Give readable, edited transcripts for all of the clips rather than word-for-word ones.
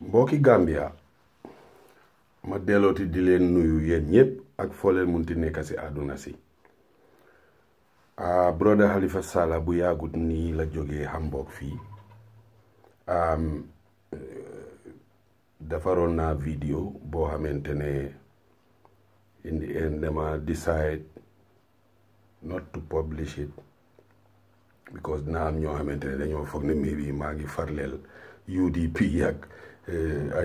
mbokki Gambia ma dellooti di leen nuyu yéen ñëpp ak foo leen munti nekk si àdduna si brother Halifa Sallah bu yàggut nii la jógee Hamburg fii defaroon naa vidéo boo xamante ne in the end dama decide not to publish it because dina am ñoo xamante ne dañoo foog ne maybe maa ngi farleel UDP ak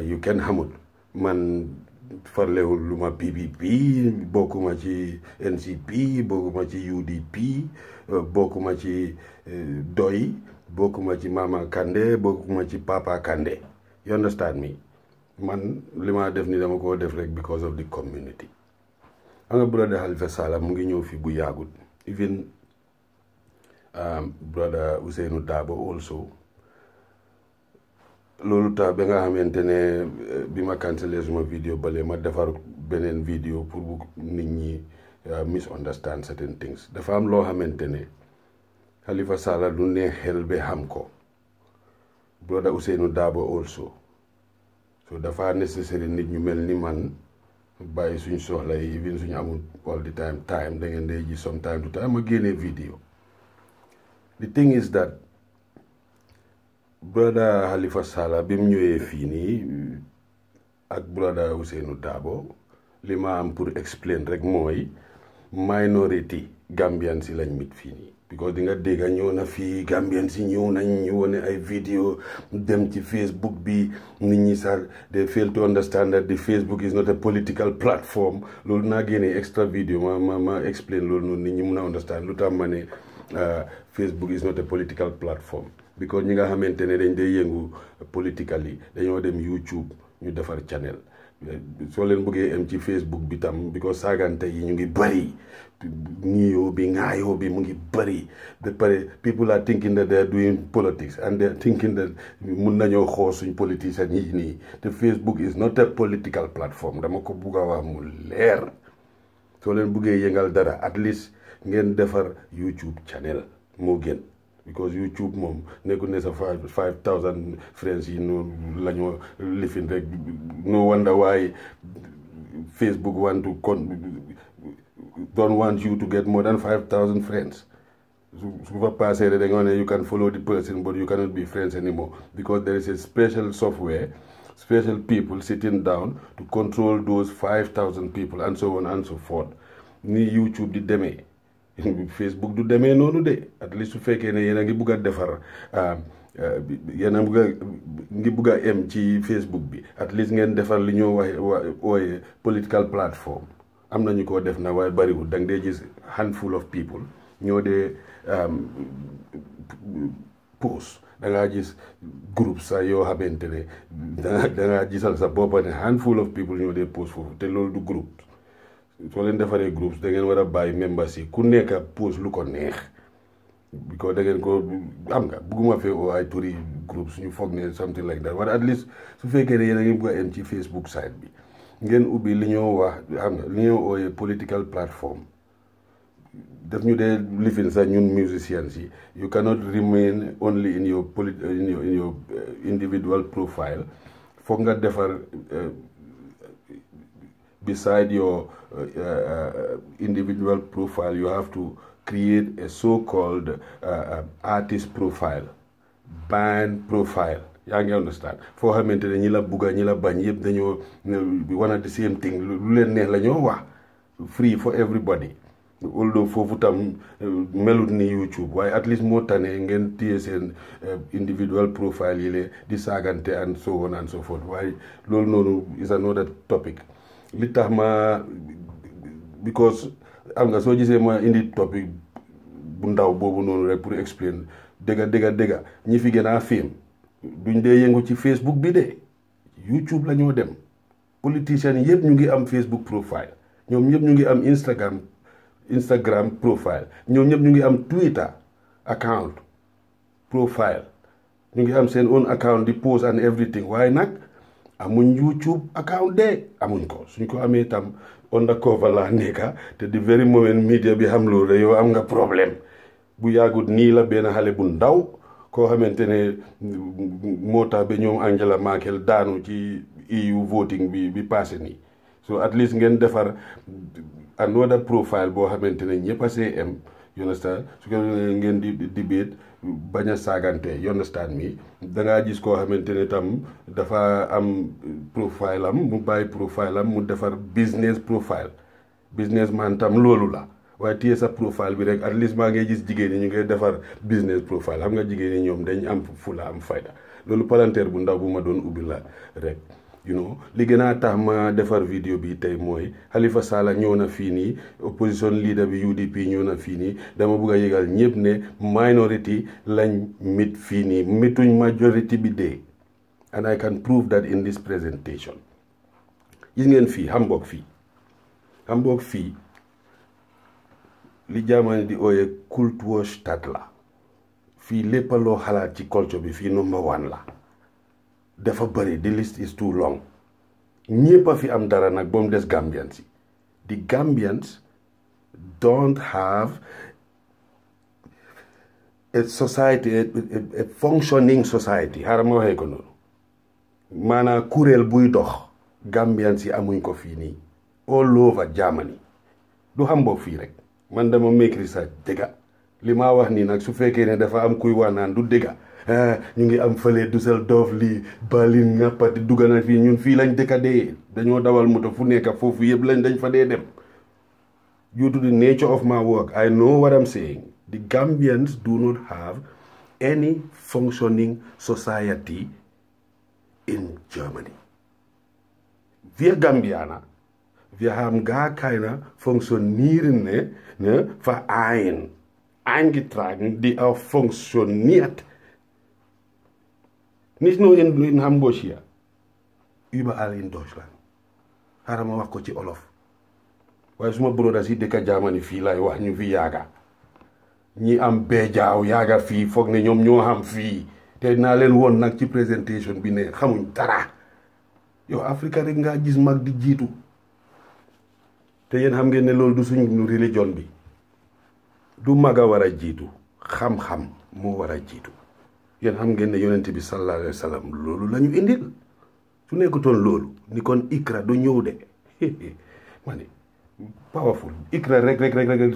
yu kenn xamut man farlewul lu ma PPP bokkuma ci NCP bokkuma ci UDP bokkuma ci Doy bokkuma ci Mama Kandeh bokkuma ci Papa Kandeh you understand me man li ma def ni dama ko def rek because of the community nga brother Halifa Sallah mu ngi ñëw fi bu yàggut even brother Ousainou Darboe also loolu tax ba nga xamante ne bi ma cancellé suma vidéo bale ma defar beneen vidéo pour bu nit ñi misunderstand certain things dafa am loo xamante ne Halifa Sallah du ne xel ba xam ko brother Ousainou Darboe also so dafa necessary nit ñu mel ni man bàyyi suñ soxla yi even suñu amul all the time da ngeen day ji some time to time ma génnee vidéo the thing is that brother Halifa Sallah bi mu ñëwee fii nii ak brother Ousainou Darboe li ma am pour explain rek mooy minority Gambian si lañ mit fii nii because di nga dégg ñëw na fii Gambian si ñëw nañ ñu wone ay vidéo dem ci Facebook bi nit ñi sax they fail to understand that the Facebook is not a political platform loolu naa génnee extra vidéo ma explain loolu noonu nit ñi mun a understand lu tax ma ne Facebook is not a political platform because ñi nga xamante ne dañ day yëngu politically dañoo dem YouTube ñu defar channel soo leen bëggee am ci Facebook bi tam because saagante yi ñu ngi bëri ñiyoo bi ŋaayoo bi mu ngi bëri ba pare people are thinking that they are doing politics and they are thinking that mun nañoo xoos suñ politiciens yi nii te Facebook is not a political platform dama ko bugg a wax mu leer soo leen bëggee yëngal dara at least ngeen defar YouTube channel moo gën because YouTube moom nekkul ne sa 5,000 friends yi noonu la ñoo lifin rek no wonder why Facebook don't want you to get more than 5,000 friends su fa passé rek da nga ne you can follow the person but you cannot be friends anymore because there is a special software special people sitting down to control those 5,000 people and so on and so forth ni YouTube di demee Facebook du demee noonu de at least su fekkee ne yéen a ngi bugg a defar yéen a ngi bugg a em ci Facebook bi at least ngeen defar li ñoo wooye political platform am na ñu ko def na waaye bariwul da nga dee gis handful of people ñoo dee post da ngaa gis groupe sax yoo xamante ne da ngaa gisal sa boppa ne handful of people ñoo dee post foofu te loolu du groupe soo leen defaree groupe da ngeen war a bàyyi members yi ku nekk post lu ko neex because da ngeen ko am nga bugguma fee oo ay turi groupe suñu foog ne something like that wala at least su fekkee ne yéen a ngi bugg a am ci Facebook site bi ngeen ubbi li ñoo wax xam nga li ñoo ooyee political platform daf ñu dee lifin sax ñun musicians yi you cannot remain only in your individual profile foog nga defar beside your individual profile you have to create a so-called artist profile band profile yaa ngi understand foo xamante ne ñi la bugga ñi la bañ yëpp dañoo one the same thing lu leen neex la ñoo wax free for everybody although foofu tam melut ni YouTube waaye at least moo tane ngeen téye seen individual profile yi le di saagante and so on and so forth waaye loolu noonu is another topic li tax ma because am nga soo gisee ma indi topic bu ndaw boobu noonu rek pour explain dëgga ñi fi gën a fiim duñ dee yëngu ci Facebook bi de YouTube la ñoo dem politiciens yëpp ñu ngi am Facebook profile ñoom ñëpp ñu ngi am Instagram profile ñoom ñëpp ñu ngi am Twitter account profile ñu ngi am seen own account di post and everything waaye nag amuñ YouTube account de amuñ ko suñ ko amee tam undercover la nekka te di very moment media bi xam loolu yow am nga problème bu yàggut nii la benn xale bu ndaw koo xamante ne moo tax ba ñoom Angela Merkel daanu ci EU voting bi passé nii so at least ngeen defar another profile boo xamante ne ñëpp a see am you understand su ko ngeen di debate bañ a saagante you understand mi dangaa gis koo xamante ne tam dafa am profile am mu bàyyi profile am mu defar business profile businessman tam loolu la waaye téye sa profile bi rek at least maa ngay gis jigéen ñi ñu ngay defar business profile xam nga jigéen ñi ñoom dañ am fula am fayda loolu palanteer bu ndaw bu ma doon ubbi la rek you know li gën a tax ma defar vidéo bi tey mooy Halifa Sallah ñëw na fii nii opposition leader bi UDP ñëw na fii nii dama bëgg a yëgal ñëpp ne minority lañ mit fii nii mituñ majority bi dee and I can prove that in this presentation gis ngeen fii Hamburg fii li jaamani di ooyee Kulturstadt la fii lépp loo xalaat ci culture bi fii number one la dafa bëri the list is too long ñépp a fi am dara nag ba mu des Gambians yi the Gambians don't have a society a functioning society xaaral ma waxee ko noonu maanaam kuréel buy dox Gambians yi amuñ ko fii nii all over Germany du Hamburg fii rek man dama make research dëgga li ma wax nii nag su fekkee ne dafa am kuy wax naan du dëgga ñu ngi am fële Düsseldorf lii Berlin ñappati dugg na fii ñun fii lañ dëkka dee dañoo dawal moto fu nekk foofu yëpp dañ fa dee dem due to the nature of my work I know what I'm saying the Gambians do not have any functioning society in Germany. Wir Gambianer, wir haben gar keine funktionierende Verein eingetragen, die auch funktioniert. Nicht nur in Hamburg hier, überall in Deutschland. Xaaral ma wax ko ci olof waaye suma broda si dëkka Germany fii lay wax ñu fi yaaga ñi am beejaaw yaaga fii foog ne ñoom ñoo xam fii te naa leen woon nag ci présentation bi ne xamuñ dara yow Afrique rek nga gis mag di jiitu te yéen xam ngeen ne loolu du suñu religion bi du mag a war a jiitu xam-xam moo war a jiitu yéen xam ngeen ne yonent bi sallallahu alayhi wa sallam loolu la ñu indil su nekkutoon loolu ni kon ikra du ñëw de ma ne powerful ikra rek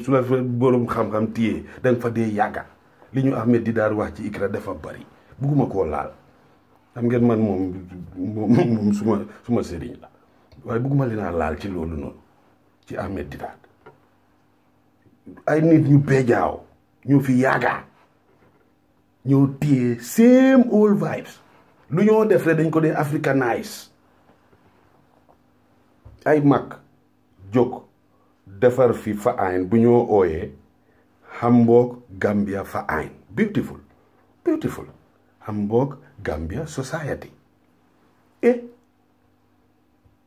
su la borom xam-xam téye da nga fa dee yàgga li ñu Ahmed Didat wax ci ikra dafa bari bugguma koo laal xam ngeen man moom suma sëriñ la waaye bugguma li naa laal ci loolu noonu ci Ahmed Didat ay nit ñu beejaaw ñu fi yàgga ñoo téye same old vibes lu ñoo def rek dañ ko dee africanize ay mag jóg defar fi Verein bu ñoo ooyee Hamburg Gambia Verein beautiful Hamburg Gambia Society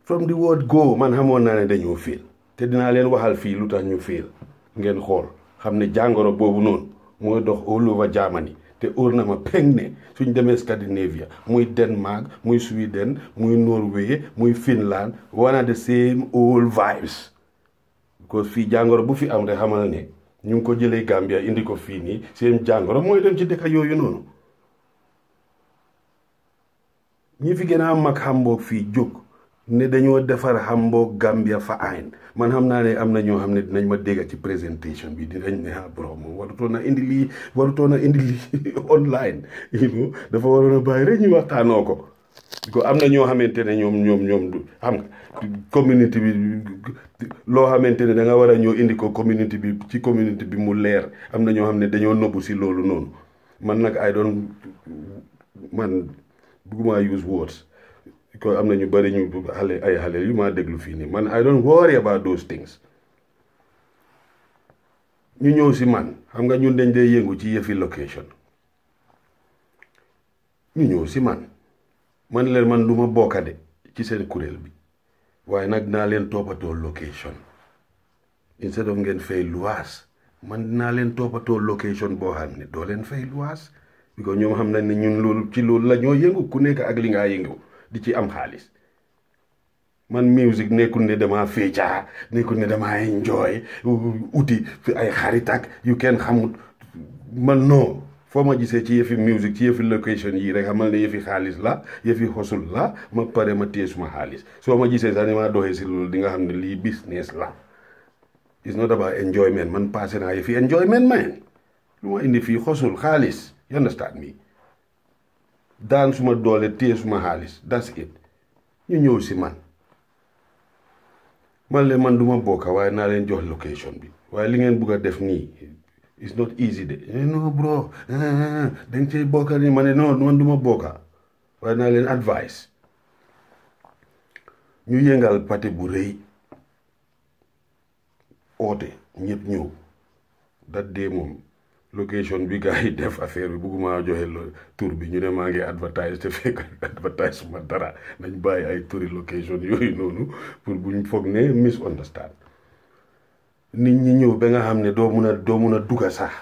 from the word go man xamoon naa ne dañoo féel te dinaa leen waxal fii lu tax ñu féel ngeen xool xam ne jàngoro boobu noonu mooy dox all over Germany te óor na ma peng ne suñ demee Scandinavia muy Denmark muy Sweden muy Norway muy Finland one of the same old vibes because fii jàngoro bu fi am rek xamal ne ñu ngi ko jëlee Gambia indi ko fii nii seen jàngoro mooy dem ci dëkk yooyu noonu ñi fi gën a mag Hamburg fii jóg ne dañoo defar Hamburg Gambia Verein man xam naa ne am na ñoo xam ne dinañ ma dégg ci présentation bi dinañ ne borom moom warutoon na indi lii online dafa waroon a bàyyi rek ñu waxtaanoo ko ko am na ñoo xamante ne ñoom xam nga communauté bi loo xamante ne da nga war a ñëw indi ko communauté bi mu leer am na ñoo xam ne dañoo nobbu si loolu noonu man nag man bëgguma use words ko am na ñu bari ñu ay xale yu ma déglu fii nii man I don't worry about those things ñu ñëw si man xam nga ñun dañ dee yëngu ci yëfi location ñu ñëw si man leen man du ma bokkade ci seen kuréel bi waaye nag dinaa leen toppatoo location instead of ngeen fay luwaas man dinaa leen toppatoo location boo xam ne doo leen fay luwaas because ñoom xam nañ ne ñun loolu ci loolu la ñoo yëngu ku nekk ak li ngaa yëngu di ci am xaalis man music nekkul ne damaa féecaa nekkul ne damaa enjoy uti fi ay xarit ak yu kenn xamut man non foo ma gisee ci yëfi musique ci yëfi location yi rek xamal ne yëfi xaalis la yëfi xosul la ma pare ma téye suma xaalis soo ma gisee sax ni ma doxee si loolu di nga xam ne lii business la. It's not about enjoyment man passé naa yëfi enjoyment man lu ma indi fii xosul xaalis you understand me daan suma doole téye suma xaalis that's it ñu ñëw si man leen man duma bokka waaye naa leen jox location bi waaye li ngeen bugg a def nii it's not easy de no bro danga cey bokka ni ma ne non man duma bokka waaye naa leen advice ñu yëngal parti bu rëy oote ñëpp ñëw that day moom location bi gars yi def affaire bi bugguma joxe tur bi ñu ne maa ngi advertise te fekk advertise ma dara nañ bàyyi ay turi location yooyu noonu pour buñ foog ne misunderstand nit ñi ñëw ba nga xam ne doo mun a dugga sax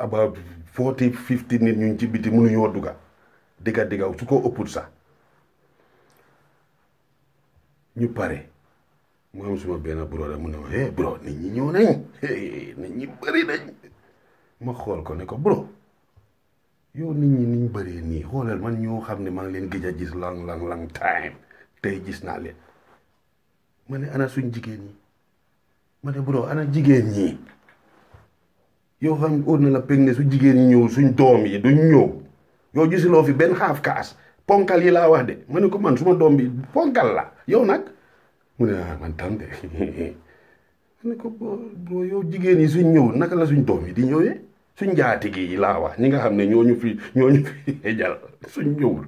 about 40-50 nit ñu ci biti mënuñoo dugga digga su ko ëpput sax ñu pare mu am suma benn brother mu ne ma bro nit ñi ñëw nañ nit ñi bëri nañ ma xool ko ne ko bro yow nit ñi niñ bëree nii xoolal man ñoo xam ne maa ngi leen gëj a gis lang time tey gis naa leen ma ne ana suñ jigéen ñi ma ne bro ana jigéen ñi yow xam óor na la peg ne su jigéen ñi ñëw suñ doom yi duñ ñëw yow gisuloo fi benn xaaf kaas ponkal yi laa wax de ma ne ko man suma doom bi ponkal la yow nag mu ne man tam de ma ne ko bro yow jigéen yi suñ ñëw naka la suñ doom yi di ñëwee suñ njaatige yi laa wax ñi nga xam ne ñooñu fi xejal suñ ñëwul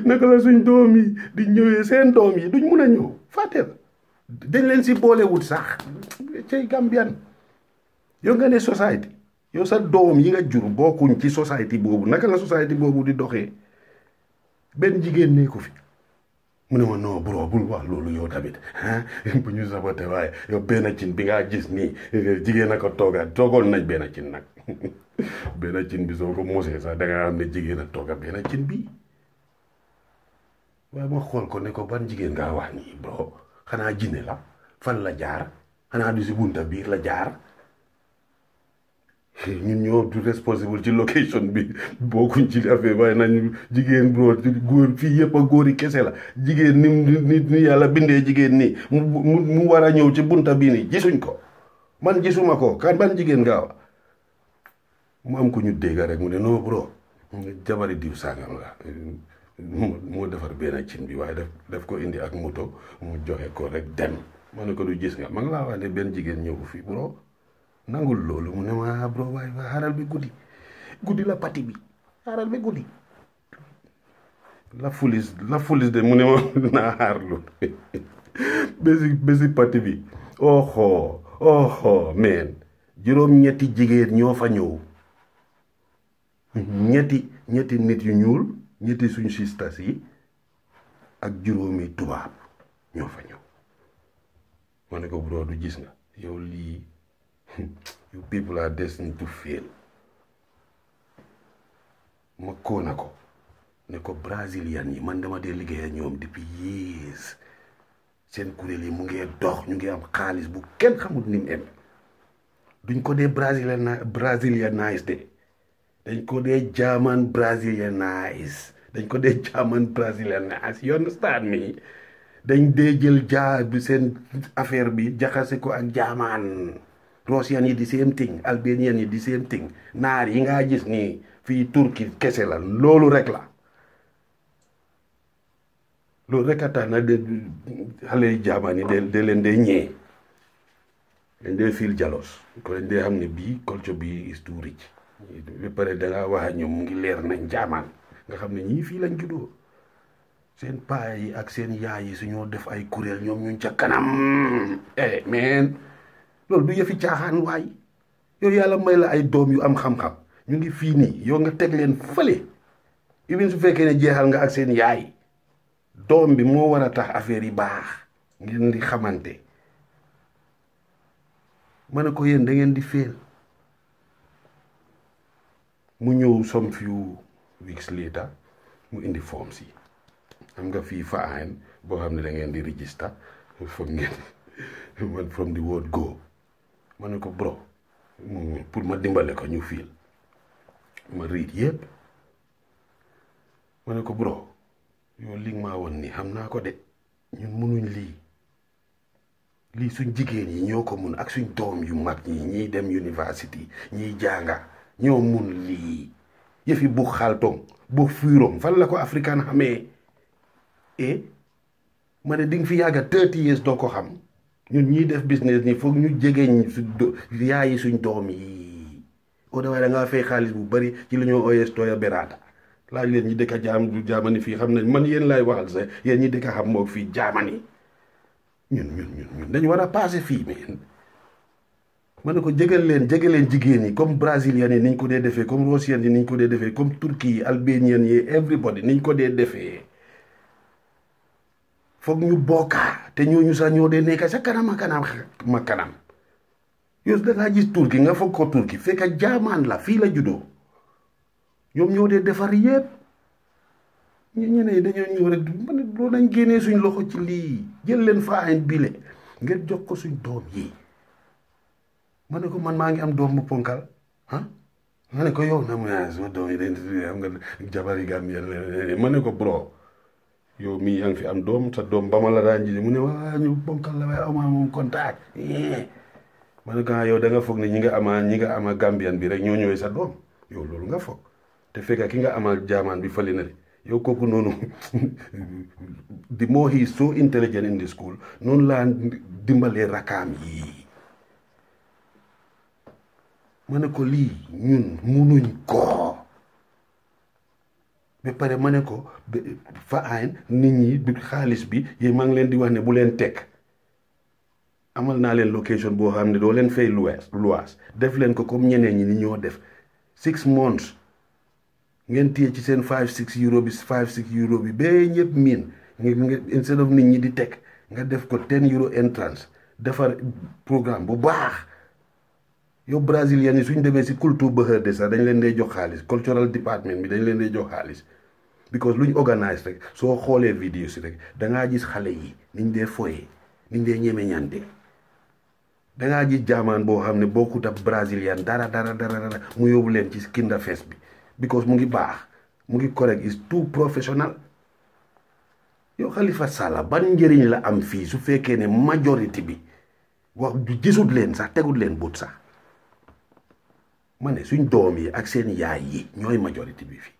naka la suñ doom yi di ñëwee seen doom yi duñ mun a ñëw fàtteel dañ leen si boolewut sax cay Gambian yow nga ne society yow sa doom yi nga jur bokkuñ ci society boobu naka la society boobu di doxee benn jigéen ne ko fi mu ne ma non bro bul wax loolu yow tamit bu ñu sabote waaye yow benn cin bi nga gis nii jigéen a ko toogoon nañ benn cin nag benn cin bi soo ko mosee sax da nga xam ne jigéen a tooga benn cin bi waaye ma xool ko ne ko ban jigéen ngaa wax nii bro xanaa jinne la fan la jaar xanaa du si bunta biir la jaar ñun ñoo du responsible ci location bi bokkuñ ci affaire waaye nañu jigéen bro góor fii yëpp a góor yi kese la jigéen ni yàlla bindee jigéen nii mu war a ñëw ci bunta bii nii gisuñ ko man gisuma ko kan ban jigéen nga wa mu am ko ñu dégg rek mu ne non bro jabari diw sàngam la moo defar benn cin bi waaye def ko indi ak moto mu joxe ko rek dem ma ne ko du gis nga ma ngi laa wax ne benn jigéen ñëw fii bro nangul loolu mu ne ma bro waaye xaaral bi guddi la pati bi xaaral bi guddi la fulis de mu ne ma naa xaar loolu bési pati bi oxo meen juróom-ñetti jigéen ñoo fa ñëw ñetti nit yu ñuul ñetti suñ sistas yi ak juróomi tubaab ñoo fa ñëw ma ne ko bro du gis nga yow lii you people are destined to fail ma koo na ko ne ko brésilien yi man dama dee liggéey ak ñoom depuis years seen kuréel yi mu ngi dox ñu ngi am xaalis bu kenn xamul ni mu em duñ ko dee brazilianize de dañ ko dee German brazilianize you understand me dañ dee jël bi seen affaire bi jaxase ko ak German Russian yi di same thing Albanian yi di same thing naar yi nga gis nii fii Turki kese la loolu rek a tax na de xale yi German yi de leen dee ñee dañ dee feel jealous ko dañ dee xam ne bii culture bi is too rich ba pare dangaa wax ak ñoom mu ngi leer nañ German nga xam ne ñii fii lañ juddoo seen paa yi ak seen yaay yi suñoo def ay kuréel ñoom ñun ca kanam mais loolu du yëfi caaxaan waay yow yàlla may la ay doom yu am xam-xam ñu ngi fii nii yow nga teg leen fële even su fekkee ne jeexal nga ak seen yaay doom bi moo war a tax affaire yi baax ngeen di xamante ma ne ko yéen da ngeen di féel mu ñëw some few weeks later mu indi forms yi am nga fii faaxeen boo xam ne da ngeen di register foog ngeen man from the word go ma ne ko bro pour ma dimbale ko ñu fiil ma riit yépp ma ne ko bro yow li nga maa woon nii xam naa ko de ñun mënuñ lii suñ jigéen yi ñoo ko mun ak suñ doom yu mag ñi ñiy dem university ñiy jànga ñoo mun lii yëfi bu xaaltong bu fiirom fan la ko africain xamee ma ne di nga fi yàgga 30 years doo ko xam ñun ñiy def business ni foog ñu jegeeñ yaayi suñ doom yi o da waaye da ngaa fay xaalis bu bari ci li ñoo oyes tooya beraata laaj leen ñi dëkka jaamani fii xam ne man yéen laay waxal sax yéen ñi dëkka xam moog fii jaamani ñun dañ war a passé fii mais ma ne ko jégal leen jigéen yi comme brésilien yi niñ ko dee defee comme russien yi niñ ko dee defee comme turquie yi albanian yi everybody niñ ko dee defee foog ñu bokkaa te ñooñu sax ñoo dee nekk sa kanam yow da ngaa gis turki nga foog ko turki fekk jaamaan la fii la juddoo ñoom ñoo dee defar yépp ñeneen dañoo ñëw rek ma ne loolu dañ génnee suñ loxo ci lii jël leen faayin bile ngeen jox ko suñ doom yi ma ne ko man maa ngi am doom bu ponkal ma ne ko yow na mu ne soo doom yi dañ am nga jabar yi Gambien ma ne ko bro yow mii yaa ngi fi am doom sa doom ba ma la daan ji mu ne waa ñu ponkal la waaye amaa moom contact ma ne ko yow da nga foog ne ñi nga ama Gambien bi rek ñoo ñëwee sa doom yow loolu nga foog te fekk ki nga amal jaamaan bi fali na de yow kooku noonu the more he is so intelligent in the school noonu laa dimbalee rakaam yii ma ne ko lii ñun munuñ ko ba pare ma ne ko fa ayn nit ñi xaalis bi yi maa ngi leen di wax ne bu leen teg amal naa leen location boo xam ne doo leen fay luwaas def leen ko comme ñeneen ñi ni ñoo def 6 months ngeen téye ci seen 5-6 euro bi 5-6 euro bi ba ñëpp miin instead of nit ñi di teg nga def ko 10 euro entrance defar programme bu baax yow brésilien yi suñ demee si culture bëxër de sax dañ leen dee jox xaalis cultural department bi dañ leen dee jox xaalis because luñ organise rek soo xoolee vidéo si rek dangaa gis xale yi niñ dee foyee niñ dee ñeme ñante dangaa gis jaamaan boo xam ne bokkut ak brésilien dara mu yóbbu leen ci Kinderfest bi because mu ngi baax mu ngi correct is too professional yow Halifa Sallah ban njëriñ la am fii su fekkee ne majorité bi wax gisut leen sax tegut leen but sax ma ne suñ doom yi ak seen yaay yi ñooy majorité bi fii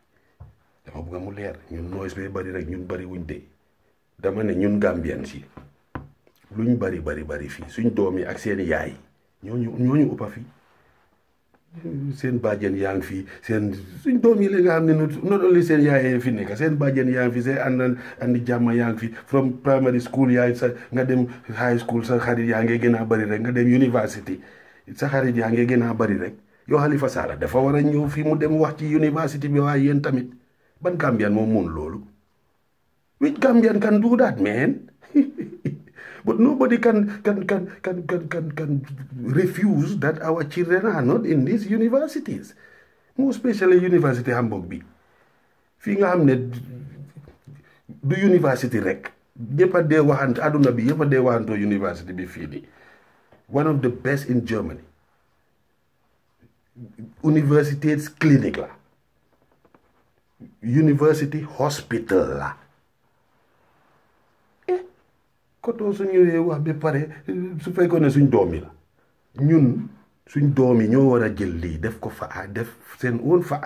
dama bëgg mu leer ñun noise bi bari rek ñun bari wuñ dee dama ne ñun Gambien si luñ bari fii suñ doom yi ak seen yaay ñooñu ëppa fii seen bàjjen yaa ngi fi suñ doom yi la nga xam ne not only seen yaay fi nekk seen bàjjen yaa ngi fi seen andi jàmm yaa ngi fi from primary school yaay sa nga dem high school sa xarit yaa ngi gën a bari rek nga dem university sa xarit yaa ngi gën a bari rek yow Halifa Sallah dafa war a ñëw fii mu dem wax ci university bi waaye yéen tamit ban Gambian moom mun loolu which Gambian can do that man but nobody can refuse that our children are not in these universities. More especially University Hamburg bi. Fii nga xam ne du university rek. Ñëpp a dee waxante àdduna bi yëpp a dee waxantoo university bi fii nii. One of the best in Germany. Universities clinic la. University hospital la. Koto su ñëwee wax ba pare su fekkoon ne suñ doom yi la ñun suñ doom yi ñoo war a jël lii def ko def seen own fa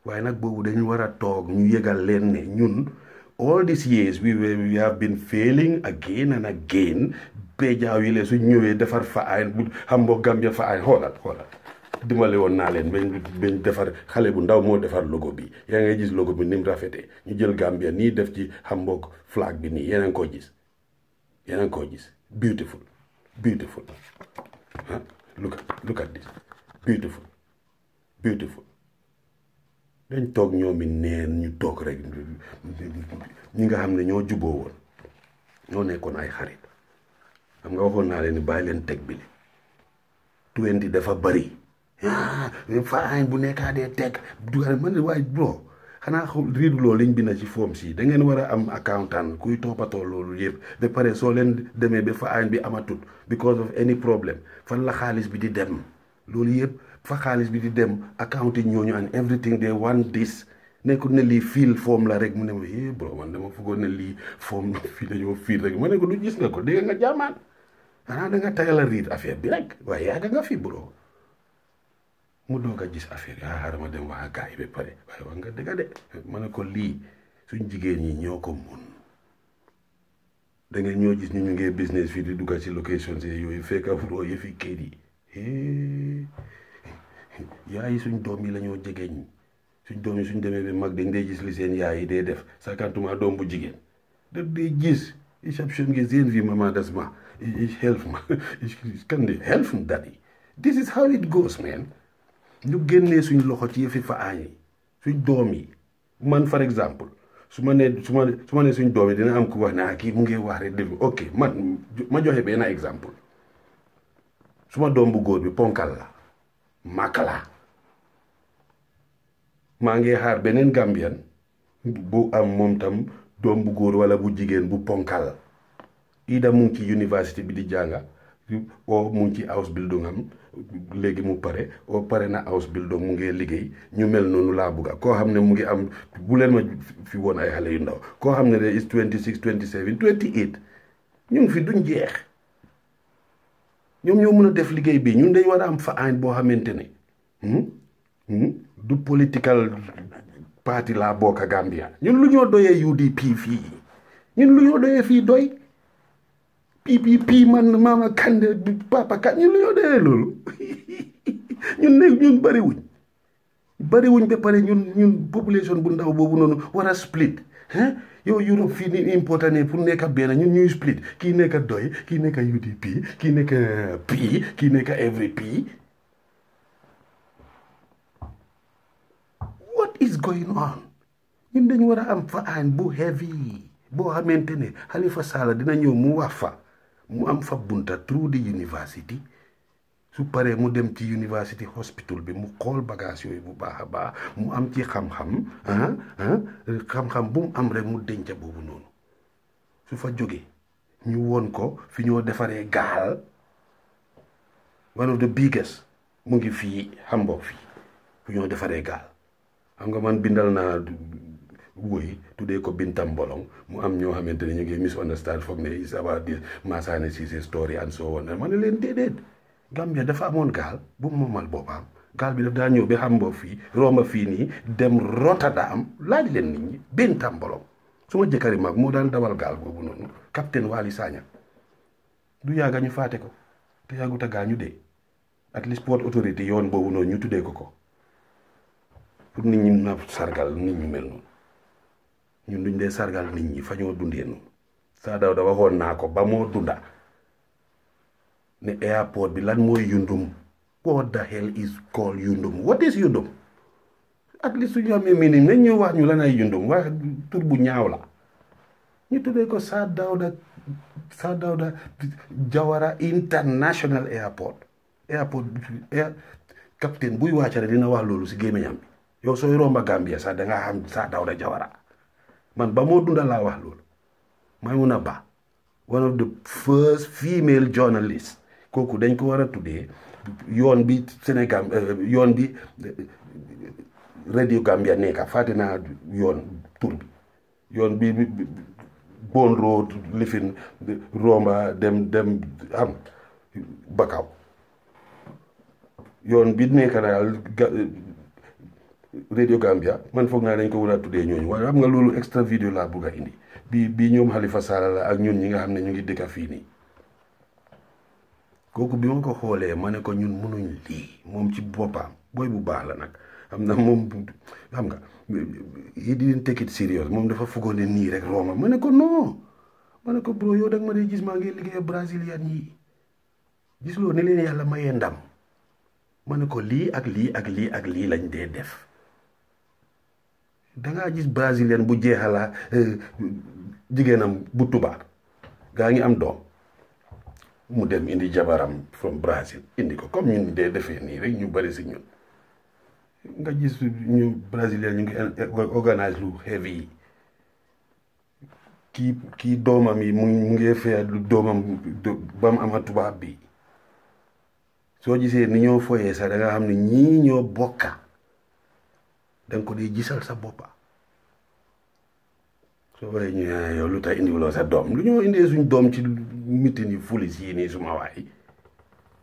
waaye nag boobu dañu war a toog ñu yëgal leen ne ñun all these years we have been failing again and again béjaaw yi leen suñ ñëwee defar fa bu xam nga Gambia fa xoolal dimbale woon naa leen bañ defar xale bu ndaw moo defar logo bi yaa ngay gis logo bi ni mu rafetee ñu jël Gambia nii def ci xam nga flag bi nii yeneen koo gis beautiful look at this beautiful dañ toog ñoomi neen ñu toog rek ñi nga xam ne ñoo juboo woon ñoo nekkoon ay xarit xam nga waxoon naa leen ni bàyyi leen teg bi li 20 dafa bari faañ bu nekkaa dee teg dugal man ne waaye bro xanaa riidu loolu liñ bind ci forme si da ngeen war a am accountant kuy toppatoo loolu yëpp ba pare soo leen demee ba faañ bi amatut because of any problem fan la xaalis bi di dem loolu yëpp fa xaalis bi di dem accounting ñooñu and everything they want this nekkul ne lii fiil form la rek mu ne ma bro man dama foogoon ne lii form fii dañoo fiil rek ma ne ko lu gis nga ko dégg nga jaamaan xanaa da nga tayal a riit affaire bi rek waaye yàgg nga fi bro mu doog a gis affaire yi xaaral ma dem wax ak gars yi ba pare waaye wax nga dëgg de ma ne ko lii suñ jigéen ñi ñoo ko mun da ngeen ñoo gis ñu ngi business fii di duggal ci location si yooyu fekk bro yëfi kayit yi yaay suñ doom yi la ñoo jegeñ suñ doom yi suñ demee ba mag dañ dee gis li seen yaay yi day def sakantuma doom bu jigéen da day gis ich hab schon gesehen wie Mama das macht ich helfe ma ich kann dir helfen daddy this is how it goes man ñu génnee suñ loxo ci yëfi fa añ yi suñ doom yi man par exemple su ma nee suñ doom yi dina am ku wax ne kii mu ngi wax rek déglu ok ma joxe benn exemple suma doom bu góor bi ponkal la màkk la maa ngi xaar beneen Gambian bu am moom tam doom bu góor wala bu jigéen bu ponkal ida mu ngi ci université bi di jànga o mu ngi ci house building am léegi mu pare o pare na house building mu ngi liggéey ñu mel noonu laa bugga koo xam ne mu ngi am bu leen ma fi woon ay xale yu ndaw koo xam ne de is 26 27 28 ñu ngi fi duñ jeex ñoom ñoo mën a def liggéey bi ñun dañ war a am fa añ boo xamante ne du political party laa bokk Gambia ñun lu ñoo doyee UDP fii ñun lu ñoo doyee fii doy PPP man Mama Kandeh Papa Kandeh ñun lu ñoo doyee loolu ñun bariwuñ ba pare ñun population bu ndaw boobu noonu war a split yow Europe fii ni important ne pour nekk benn ñun ñuy split kii nekk doy kii nekk UDP kii nekk P kii nekk every P what is going on ñun dañ war a am fa aan bu heavy boo xamante ne Halifa Sallah dina ñëw mu wax fa mu am fa bunta through the university su paree mu dem ci university hospital bi mu xool bagage yooyu bu baax a baax mu am ci xam-xam xam-xam bu mu am rek mu denca boobu noonu su fa jógee ñu woon ko fi ñoo defaree gaal one of the biggest mu ngi fii Hamburg fii fi ñoo defaree gaal xam nga man bindal naa woy tuddee ko Bintam Bolong mu am ñoo xamante ne ñu ngi misunderstand foog ne is about this Massaane Ceesay story and so on ma ne leen déedéet Gambia dafa amoon gaal bu mu moomal boppam gaal bi daf daa ñëw ba Hamburg fii romba fii nii dem Rotterdam laaj leen nit ñi Bintam Bolong su ma jëkkëri mag moo daan dawal gaal boobu noonu capitaine Wali Sagna du yàgga ñu faate ko te yàggut a gaañu dee at least port authority yoon boobu noonu ñu tuddee ko pour nit ñi na sargal nit ñu mel noonu ñun duñ dee sargal nit ñi fa ñoo dundee noonu saa daw da waxoon naa ko ba moo dunda ne airport bi lan mooy Yundum what the hell is called Yundum what is Yundum at least suñu amee minim nañ ñu wax ñu lan ay Yundum wax tur bu ñaaw la ñu tuddee ko Sir Dawda Jawara International Airport capitaine buy wàccare dina wax loolu si gémmiñam bi yow sooy romba Gambia sax dangaa xam Sir Dawda Jawara man ba moo dunda laa wax loolu Maimouna Ba one of the first female journalists kooku dañ ko war a tuddee yoon bi Sénégal yoon bi radio Gambia nekka fàtte naa yoon tur bi yoon bi Bon Road lifin romba dem am Bakaw yoon bi nekka daal radio Gambia man foog naa dañ ko war a tuddee ñooñu waaye xam nga loolu extra vidéo laa bëgg a indi bii ñoom Halifa Sallah la ak ñun ñi nga xam ne ñu ngi dëkka fii nii kooku bi ma ko xoolee ma ne ko ñun mënuñ lii moom ci boppam booy bu baax la nag xam na moom xam nga he didn't take it serious moom dafa fuggoon ne nii rek rooma ma ne ko non ma ne ko bro yow dag ma dee gis maa ngi liggéey brésilien yi gis loo ne leen yàlla mayee ndam ma ne ko lii ak lii ak lii ak lii lañ dee def dangaa gis brésilien bu jeexala jigéenam bu tubaab gaa ngi am doom mu dem indi jabaram from Brazil indi ko comme ñun dee defee nii rek ñu bari si ñun nga gis ñu brésilien ñu ngi organise lu heavy kii doomam yi mu ngi fee lu doomam ba mu ama tubaab bi soo gisee ni ñoo foyee sax da nga xam ne ñii ñoo bokka danga ko dee gisal sa boppa soo waxee ñu yow lu tax indiwuloo sa doom lu ñoo indee suñ doom ci mitin yi fulis yi nii suma waay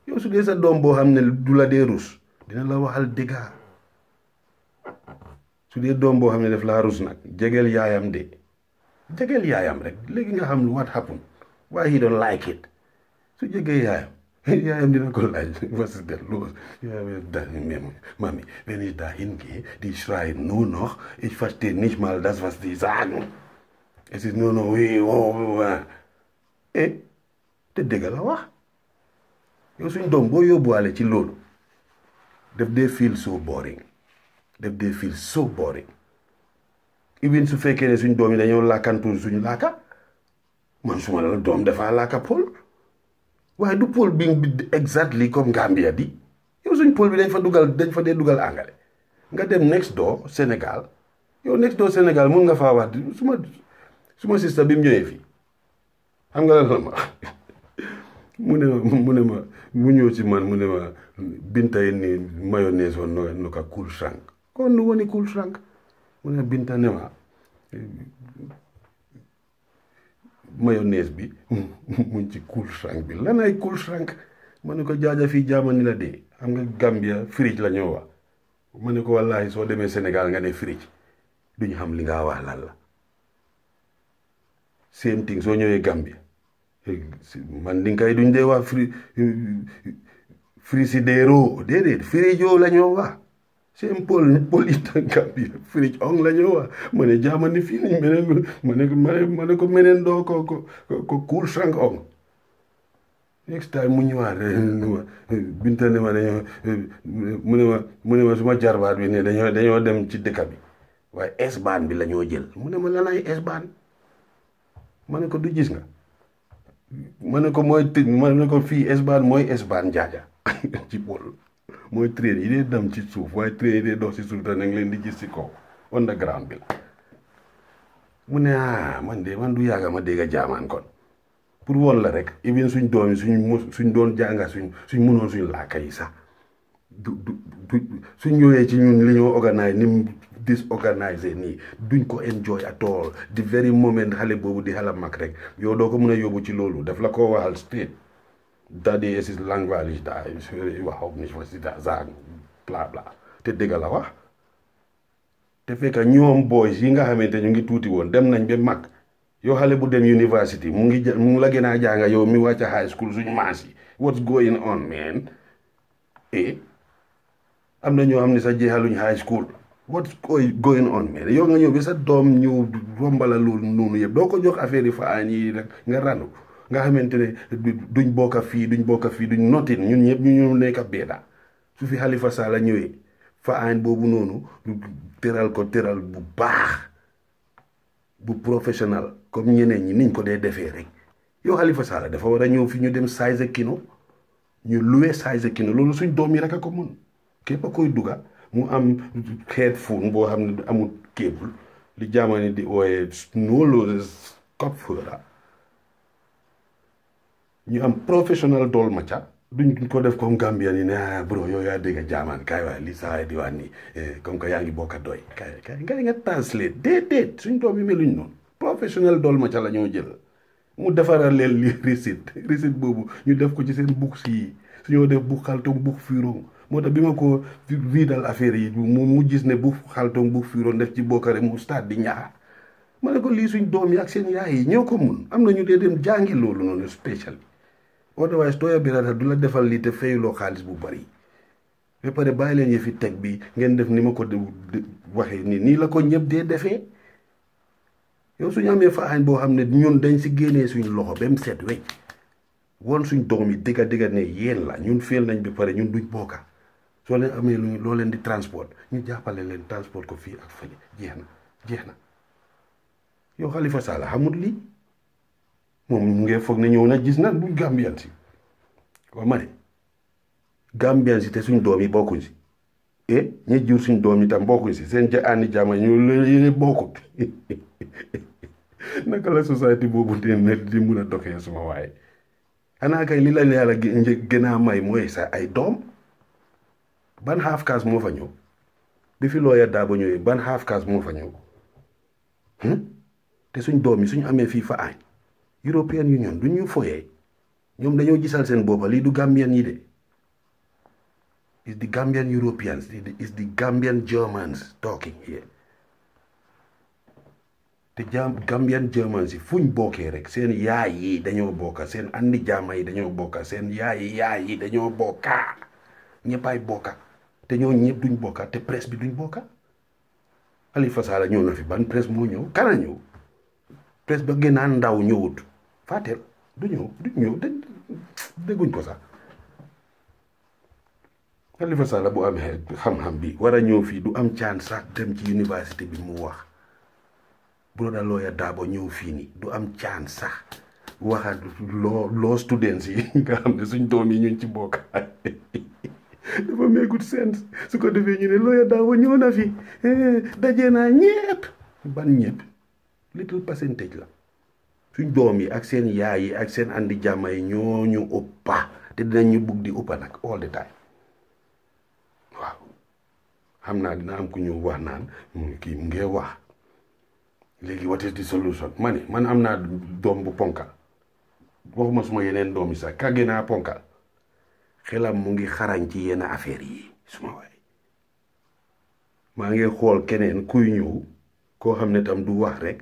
yow su dee sa doom boo xam ne du la dee rus dina la waxal dëgga su dee doom boo xam ne daf laa rus nag jegeel yaayam rek léegi nga xam what happened why he don't like it su jegee yaayam dina ko laaj was ist denn los Mami, wenn ich da hingehe die schreien nur noch ich verstehe nicht mal das was die sagen es ist nur noch te dëgg la wax yow suñ doom boo yóbbuwaale ci loolu daf dee feel so boring even su fekkee ne suñ doom yi dañoo làkkantu suñu làkka man suma la doom dafa làkka Pël waaye du Pël bi exactly comme Gambia di yow suñ Pël bi dañ fa dee dugal angale nga dem next door Sénégal yow next door Sénégal mun nga faa wax suma sista bi mu ñëwee fii xam nga lan la ma mu ne ma mu ñëw ci man mu ne ma Binta yi ni mayonnaise on no ka cool shrunk kon nu woni cool shrunk mu ne Binta ne ma mayonnaise bi muñ ci cool shrunk bi lan ay cool shrunk ma ne ko jaaja fii jaamani la dee xam nga Gambia fridge la ñoo wax ma ne ko wallahi soo demee Sénégal nga ne fridge duñ xam li nga wax lan la same thing soo ñëwee Gambia man di kay duñ dee wax frigidaire déedéet frigo la ñoo wax same Pël itam Gambia fridge ong la ñoo wax ma ne jaamani fii niñ meneen ma ne ko meneen doo ko cool shrunk ong next time mu ñëwaat Binta ne ma dañoo mu ne ma suma jarbaat bi ne dañoo dem ci dëkk bi waaye S-Bahn bi la ñoo jël mu ne ma lan ay S-Bahn ma ne ko du gis nga ma ne ko fii S-Bahn mooy S-Bahn jaaja ci Pël mooy train yi dee dem ci suuf waaye train yi dee dox ci suuf te nag leen di gis ci kaw underground bi la mu ne man du yàgga ma dégg a jaamaan kon pour woon la rek even suñ doom yi suñ doon jànga suñ mënoon suñ laaka yi sax suñ ñëwee ci ñun li ñoo organise ni disorganisé nii duñ ko enjoy at all the very moment xale boobu di xala mag rek yow doo ko mën a yóbbu ci loolu daf la ko waxal straight daddy es ist langweilig da ich höre überhaupt nicht was sie da sagen bla bla te dëgg la wax te fekk ñoom boys yi nga xamante ñu ngi tuuti woon dem nañ ba mag yow xale bu dem university mu ngi la gën a jànga yow mi wàcca high school suñu maas yi what's going on man am na ñoo xam ne sax jeexaluñ high school what's going on man yow nga ñëw bi sa doom ñëw rombala loolu noonu yëpp doo ko jox affaire yi fa yi rek nga randu nga xamante ne duñ bokka fii duñ notin ñun ñëpp ñu nekk beeda su fi Halifa Sallah ñëwee fa aan boobu noonu teral ko teral bu baax bu professionnel comme ñeneen ñi niñ ko dee defee rek yow Halifa Sallah dafa war a ñëw fi ñu dem size kino ñu luwee size kino loolu suñ doom yi rek a ko mun képp a koy duga mu am headphone boo xam ne amul cable li jaamani di ooye nooloses kopfhörer ñu am professionnel dolmacha duñ ko def comme Gambia ni ne bro yow yaa dégg jaamaan kaay waaye li saa di wax ni comme que yaa ngi bokk a doy kaay nga translate déedéet suñ doom yi meluñ noonu professionnel dolmacha la ñoo jël mu defaral leen li receipt boobu ñu def ko ci seen books yi suñoo def book xaltong book fiirong moo tax bi ma ko viidal affaire yi mu gis ne book xaltong book fiirong def ci bokkare mu stade di ñaxa ma ne ko lii suñ doom yi ak seen yaay yi ñoo ko mun am na ñu dee dem jàngi loolu noonu spécial otherwise tooya bi rata du la defal lii te fayuloo xaalis bu bari ba pare bàyyi leen yëfi teg bi ngeen def ni ma ko waxee nii la ko ñëpp dee defee yow suñu amee faaxañ boo xam ne ñun dañ si génnee suñ loxo ba mu set wecc woon suñ doom yi dëgga ne yéen la ñun feel nañ ba pare ñun duñ bokka soo leen amee loo leen di transport ñu jàppale leen transport ko fii ak fële jeex na yow Halifa Sallah xamut lii moom mu ngi foog ne ñëw na gis na du Gambian si waaw ma ne Gambian si te suñ doom yi bokkuñ si ñi jur suñ doom yi tam bokkuñ si seen àndi jaama ñu leen bokkut naka la société boobu di mun a doxee suma waaye xanaa kay li la yàlla gën a may mooy sa ay doom. ban half caste moo fa ñëw bi fi Lawyer Darboe ñëwee ban half caste moo fa ñëw te suñ doom yi suñ amee fii fa añ European Union duñ ñu foyee ñoom dañoo gisal seen boppa lii du Gambian yi de is the Gambian Europeans is the Gambian Germans talking here te Gambian Germans yi fuñ bokkee rek seen yaay yi dañoo bokka seen andi jaama yi dañoo bokka seen yaay yi dañoo bokka ñëppay bokka te ñoo ñëpp duñ bokka te presse bi duñ bokka Halifa Sallah ñëw na fi ban presse moo ñëw kana ñëw presse ba gën a ndaw ñëwut Fatel du ñëw dégguñ ko sax Halifa Sallah bu amee xam-xam bi war a ñëw fii du am chance sax dem ci université bi mu wax Brother Lawyer Darboe ñëw fii nii du am chance sax waxaat loo students yi nga xam ne suñ doom yi ñun ci bokk dafa meegut sense su ko defee ñu ne Lawyer Darboe ñëw na fi dajee naa ñëpp ban ñëpp little percentage la suñ doom yi ak seen yaay yi ak seen andi jàmma yi ñoo ñu ëppa te dinañ ñu bugg di ëppa nag all the time waaw xam naa dina am ku ñu wax naan kii mu ngee wax léegi what is the solution ma ne man am naa doom bu ponkal waxuma suma yeneen doom yi sax kàgge naa ponkal xelam mu ngi xarañ ci yenn affaire yi suma waay maa ngi xool keneen kuy ñëw koo xam ne tam du wax rek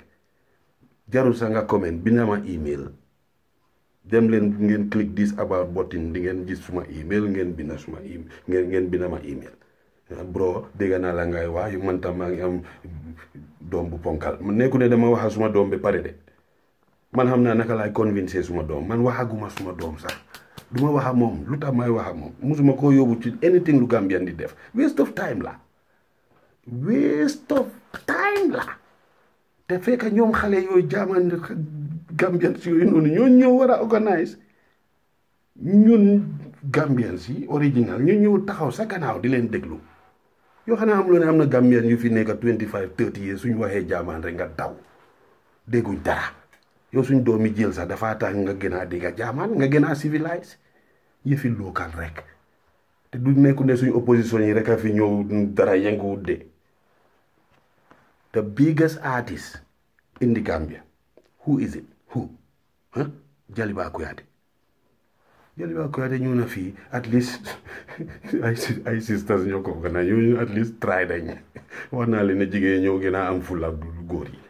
jarul sa nga comment bi na ma email dem leen ngeen click this about button di ngeen gis suma email ngeen bina suma email ngeen bina ma email bro dégg naa la ngay wax yu man tam maa ngi am doom bu ponkal man nekku ne dama waxa suma doom bi pare de man xam naa naka laay convincer suma doom man waxaguma suma doom sax duma waxa moom lu tax may waxa moom musuma koo yóbbu ci anything lu Gambian di def waste of time la te fekk ñoom xale yooyu jaaman Gambian si yooyu noonu ñoo war a organise ñun Gambian si original ñu ñëw taxaw sa gannaaw di leen déglu yoo xam ne am loo ne am na Gambian yu fi nekk 25-30 years suñ waxee jaamaan rek nga daw dégguñ dara yow suñ doomi jël sax dafa tax nga gën a dégg jaamaan nga gën a civilise yëfi local rek te du nekku ne suñ opposition yi rek a fi ñëw dara yënguwut de the biggest artist in the Gambia who is it Jaliba Kuyateh ñëw na fii at least ay sisters ñoo ko gën a ñu at least try dañ wax naa leen ne jigéen ñoo gën a am fulla ak góor yi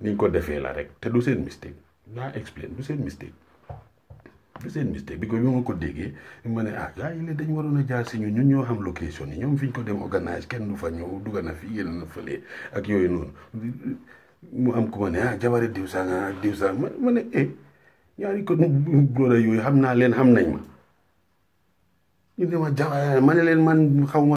niñ ko defee la rek te du seen mistake naa explain du seen mistake bi ko bi ma ko déggee ma ne gars yi dañ waroon a jaar si ñun ñoo xam location yi ñoom fi ñu ko dem organise kenn du fa ñëw dugg na fii yéen na fële ak yooyu noonu mu am ku ma ne jabari diw saa ak diw saa ma ne ñaari ko góor yooyu xam naa leen xam nañ ma ñu ne ma ma ne leen man xaw ma